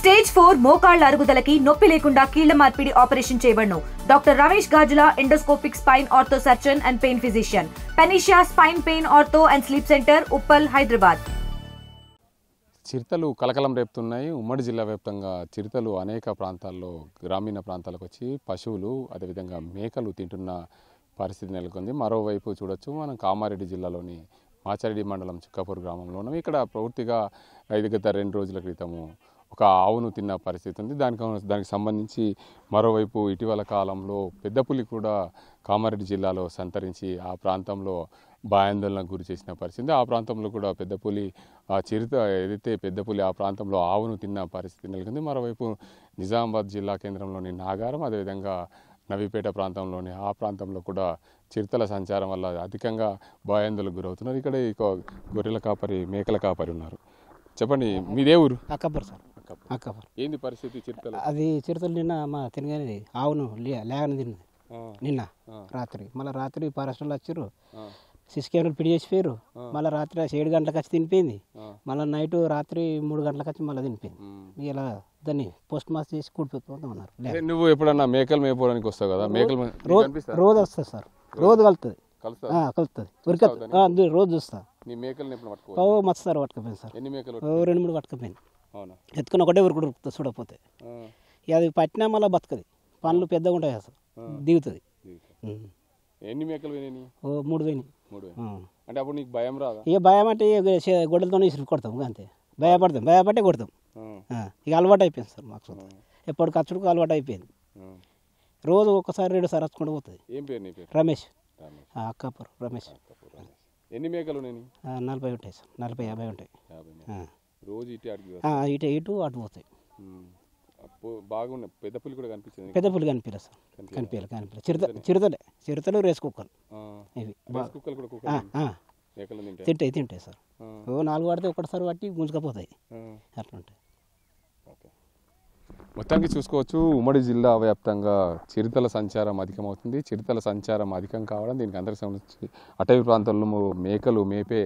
Stage 4 మోకాళ్ల అరుగుదలకి నొప్పి లేకుండా కీళ్ల మార్పిడి ఆపరేషన్ చేయబడును. Doctor Ramesh Gajula, endoscopic spine ortho surgeon and pain physician, పెనిషియా spine pain ortho and sleep centre, Uppal, Hyderabad. చిరుతలు కలకలం రేపుతున్నాయి. ఉమ్మడి జిల్లా వ్యాప్తంగా చిరుతలు అనేక ప్రాంతాల్లో, గ్రామీణ ప్రాంతాలకు వచ్చి పశువులు అదేవిధంగా మేకలు తింటున్న పరిస్థితి నెలకొంది. మరోవైపు చూడొచ్చు మనం కామారెడ్డి జిల్లాలోని మాచారెడ్డి మండలం చుక్కాపూర్ గ్రామంలో ఉన్నాం. ఇక్కడ పూర్తిగా గత 2 రోజుల క్రితము ఒక ఆవును తిన్న పరిస్థితి ఉంది. దానికి సంబంధించి మరోవైపు ఇటీవల కాలంలో పెద్ద పులి కూడా కామారెడ్డి జిల్లాలో సంతరించి ఆ ప్రాంతంలో భయాందోళనకు గురి చేసిన పరిస్థితి. ఆ ప్రాంతంలో కూడా పెద్ద పులి చిరుత ఏదైతే పెద్ద పులి ఆ ప్రాంతంలో ఆవును తిన్న పరిస్థితి నెలకొంది. మరోవైపు నిజామాబాద్ జిల్లా కేంద్రంలోని నాగారం అదేవిధంగా నవీపేట ప్రాంతంలోని ఆ ప్రాంతంలో కూడా చిరుతల సంచారం వల్ల అధికంగా భయాందోళనకు గురవుతున్నారు. ఇక్కడ గొర్రెల కాపరి, మేకల కాపరి ఉన్నారు. చెప్పండి, మీదే ఊరు? అక్కపర్ సార్. అక్కపర్. ఏంది పరిస్థితి చిరుతలు? అది చిరుతలు నిన్న మా తినగానే ఆవును లేగని తిన్నది నిన్న రాత్రి. మళ్ళీ రాత్రి ఫారెస్టర్లు వచ్చారు, సిసి కెమెరాలు పిడి చేసిపోయారు. మళ్ళీ రాత్రి 7 గంటలకు వచ్చి తినిపోయింది. మళ్ళీ నైట్ రాత్రి 3 గంటలకు వచ్చి మళ్ళీ తినిపోయింది. ఇలా దాన్ని పోస్ట్ మాస్ చేసి కూడిపోతామన్నారు. నువ్వు ఎప్పుడన్నా మేకలు మేపుకోవడానికి వస్తావు కదా? మేకలు రోజు వస్తుంది సార్, రోజు కలుతుంది. కలుస్తుంది రోజు చూస్తా. మస్తు సార్ పట్టుకపోయింది సార్. 2-3 పట్టుకపోయింది. ఎత్తుకుని ఒకటే ఊరుకుడు చూడకపోతే అది పట్టినా మళ్ళీ బతకది. పనులు పెద్దగా ఉంటాయి అసలు, దిగుతుంది. ఎన్ని మేకలు? 3 పోయినాయి. అంటే అప్పుడు నీకు భయం రాదా? ఇక భయం అంటే గొడ్డలతో ఇసురు కొడతాం అంతే. భయపట్టే కొడతాం. ఇక అలవాటు అయిపోయింది సార్ మాకు. ఎప్పుడు ఖర్చుకు అలవాటు అయిపోయింది. రోజు ఒక్కసారి 2 సార్లు వచ్చుకుంటూ పోతుంది. ఏం పేరు నీ పేరు? రమేష్. అక్కాపూర్ రమేష్. ఎన్ని మేకలు ఉన్నాయి? 40 ఉంటాయి సార్. 40-50 ఉంటాయి. రోజు ఇటు అటు పోతాయి. బాగున్నాయి. పెద్ద పులి కూడా కనిపించింది? పెద్ద పులి కనిపించలేదు సార్. కనిపించలేదు. చిరుతలు రేసు కుక్కలు ఇవి తింటాయి సార్. 4 పడితే ఒకటిసారి పట్టి గుంజుకపోతాయి. అట్లుంటాయి. మొత్తానికి చూసుకోవచ్చు, ఉమ్మడి జిల్లా వ్యాప్తంగా చిరుతల సంచారం అధికమవుతుంది. చిరుతల సంచారం అధికం కావడం, దీనికి అందరికి సంబంధించి అటవీ ప్రాంతాల్లో మేకలు మేపే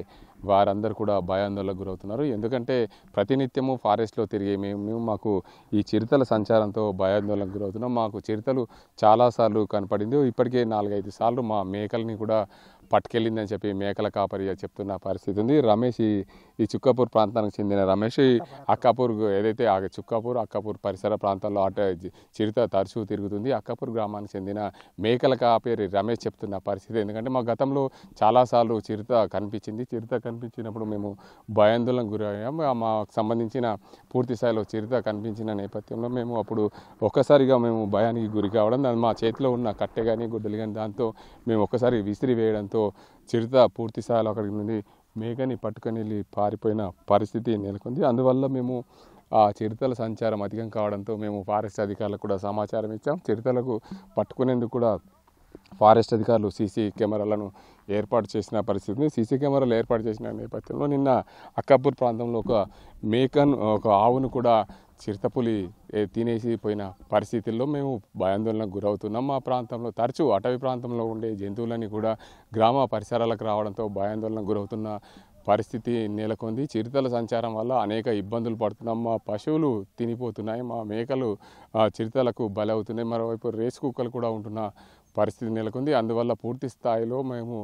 వారందరూ కూడా భయాందోళనకు గురవుతున్నారు. ఎందుకంటే ప్రతినిత్యము ఫారెస్ట్లో తిరిగే మేము మాకు ఈ చిరుతల సంచారంతో భయాందోళనకు గురవుతున్నాం. మాకు చిరుతలు చాలాసార్లు కనపడింది. ఇప్పటికే 4-5 సార్లు మా మేకల్ని కూడా పట్టుకెళ్ళిందని చెప్పి మేకల కాపరి చెప్తున్న పరిస్థితి ఉంది. రమేష్ ఈ చుక్కాపూర్ ప్రాంతానికి చెందిన రమేష్ అక్కాపూర్ ఏదైతే అక్కాపూర్ పరిసర ప్రాంతాల్లో చిరుత తరచూ తిరుగుతుంది. అక్కాపూర్ గ్రామానికి చెందిన మేకల కాపరి రమేష్ చెప్తున్న పరిస్థితి. ఎందుకంటే మా గతంలో చాలాసార్లు చిరుత కనిపించింది. చిరుత కనిపించినప్పుడు మేము భయాందోళనకు గురయ్యాం. మాకు సంబంధించిన పూర్తి స్థాయిలో చిరుత కనిపించిన నేపథ్యంలో మేము అప్పుడు ఒక్కసారిగా మేము భయానికి గురి కావడం, మా చేతిలో ఉన్న కట్టె కానీ గుడ్డలు కానీ దాంతో మేము ఒక్కసారి విసిరి వేయడంతో చిరుత పూర్తి స్థాయిలో అక్కడి నుండి మేకని పట్టుకొని వెళ్ళి పారిపోయిన పరిస్థితి నెలకొంది. అందువల్ల మేము ఆ చిరుతల సంచారం అధికం కావడంతో మేము ఫారెస్ట్ అధికారులకు కూడా సమాచారం ఇచ్చాం. చిరుతలకు పట్టుకునేందుకు కూడా ఫారెస్ట్ అధికారులు సీసీ కెమెరాలను ఏర్పాటు చేసిన పరిస్థితి. సీసీ కెమెరాలు ఏర్పాటు చేసిన నేపథ్యంలో నిన్న అక్కాపూర్ ప్రాంతంలో ఒక ఆవును కూడా చిరుతపులి తినేసి పోయిన పరిస్థితుల్లో మేము భయాందోళనకు గురవుతున్నాం. మా ప్రాంతంలో తరచూ అటవీ ప్రాంతంలో ఉండే జంతువులని కూడా గ్రామ పరిసరాలకు రావడంతో భయాందోళనకు గురవుతున్న పరిస్థితి నెలకొంది. చిరుతల సంచారం వల్ల అనేక ఇబ్బందులు పడుతున్నాం. మా పశువులు తినిపోతున్నాయి, మా మేకలు చిరుతలకు బలవుతున్నాయి. మరోవైపు రేసు కుక్కలు కూడా ఉంటున్న పరిస్థితి నెలకొంది. అందువల్ల పూర్తి స్థాయిలో మేము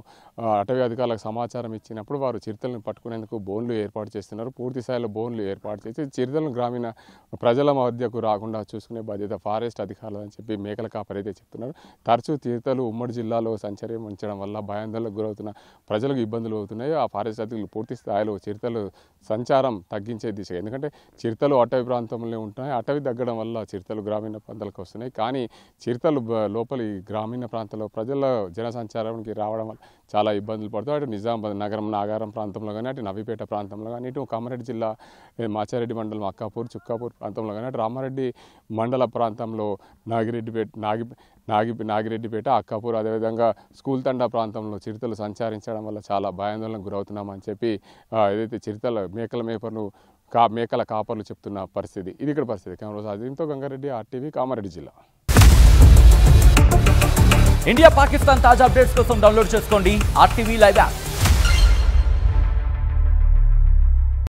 అటవీ అధికారులకు సమాచారం ఇచ్చినప్పుడు వారు చిరుతలను పట్టుకునేందుకు బోన్లు ఏర్పాటు చేస్తున్నారు. పూర్తి స్థాయిలో బోన్లు ఏర్పాటు చేసి చిరుతలను గ్రామీణ ప్రజల మధ్యకు రాకుండా చూసుకునే బాధ్యత ఫారెస్ట్ అధికారులు అని చెప్పి మేకల కాపరి అయితే చెప్తున్నారు. తరచూ చిరుతలు ఉమ్మడి జిల్లాలో సంచరించడం వల్ల భయాందోళనకు గురవుతున్న ప్రజలకు ఇబ్బందులు అవుతున్నాయి. ఆ ఫారెస్ట్ అధికారులు పూర్తి స్థాయిలో చిరుతలు సంచారం తగ్గించే దిశగా, ఎందుకంటే చిరుతలు అటవీ ప్రాంతంలో ఉంటున్నాయి. అటవీ తగ్గడం వల్ల చిరుతలు గ్రామీణ ప్రాంతాలకు వస్తున్నాయి. కానీ చిరుతలు లోపలి గ్రామీణ ప్రాంతాల్లో ప్రజల జన సంచారానికి రావడం వల్ల చాలా ఇబ్బందులు పడుతాయి. అటు నిజామాబాద్ నగరం నాగారం ప్రాంతంలో కానీ, అటు నవీపేట ప్రాంతంలో కానీ, ఇటు కామారెడ్డి జిల్లా మాచారెడ్డి మండలం అక్కాపూర్ చుక్కాపూర్ ప్రాంతంలో కానీ, అటు రామారెడ్డి మండల ప్రాంతంలో నాగిరెడ్డిపేట అక్కాపూర్ అదేవిధంగా స్కూల్ తండా ప్రాంతంలో చిరుతలు సంచరించడం వల్ల చాలా భయాందోళనకు గురవుతున్నామని చెప్పి ఏదైతే మేకల కాపర్లు చెప్తున్న పరిస్థితి. ఇది ఇక్కడ పరిస్థితి. కెమెరా దీంతో గంగారెడ్డి, ఆర్టీవీ, కామారెడ్డి జిల్లా. ఇండియా పాకిస్తాన్ తాజా అప్డేట్స్ కోసం డౌన్లోడ్ చేసుకోండి RTV లైవ్ యాప్.